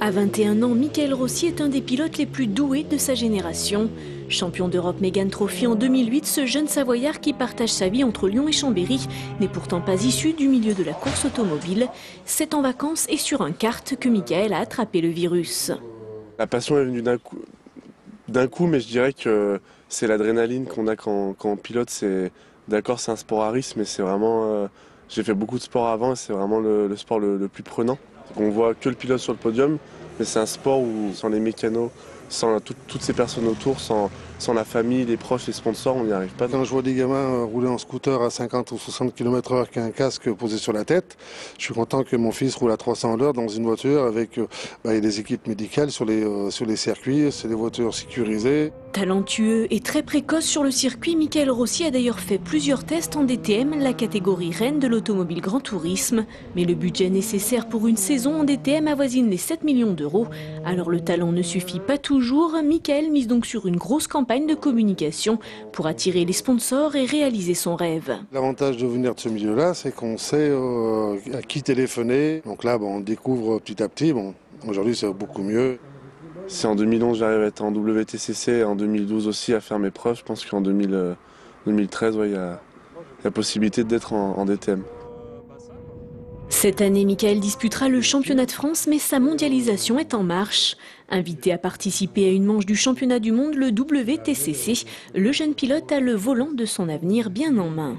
À 21 ans, Michael Rossi est un des pilotes les plus doués de sa génération. Champion d'Europe Mégane Trophy en 2008, ce jeune Savoyard qui partage sa vie entre Lyon et Chambéry n'est pourtant pas issu du milieu de la course automobile. C'est en vacances et sur un kart que Michael a attrapé le virus. La passion est venue d'un coup, mais je dirais que c'est l'adrénaline qu'on a quand on pilote. D'accord, c'est un sport à risque, mais c'est vraiment... j'ai fait beaucoup de sport avant et c'est vraiment le sport le plus prenant. On voit que le pilote sur le podium, mais c'est un sport où sans les mécanos, sans toutes ces personnes autour, sans la famille, les proches, les sponsors, on n'y arrive pas. Quand je vois des gamins rouler en scooter à 50 ou 60 km/h avec un casque posé sur la tête, je suis content que mon fils roule à 300 à l'heure dans une voiture avec des équipes médicales sur les circuits, c'est des voitures sécurisées. Talentueux et très précoce sur le circuit, Michael Rossi a d'ailleurs fait plusieurs tests en DTM, la catégorie reine de l'automobile grand tourisme. Mais le budget nécessaire pour une saison en DTM avoisine les 7 millions d'euros. Alors le talent ne suffit pas toujours. Michael mise donc sur une grosse campagne de communication pour attirer les sponsors et réaliser son rêve. L'avantage de venir de ce milieu-là, c'est qu'on sait à qui téléphoner. Donc là, on découvre petit à petit. Aujourd'hui, c'est beaucoup mieux. Si en 2011 j'arrive à être en WTCC et en 2012 aussi à faire mes preuves, je pense qu'en 2013, il y a possibilité d'être en DTM. Cette année, Michael disputera le championnat de France, mais sa mondialisation est en marche. Invité à participer à une manche du championnat du monde, le WTCC, le jeune pilote a le volant de son avenir bien en main.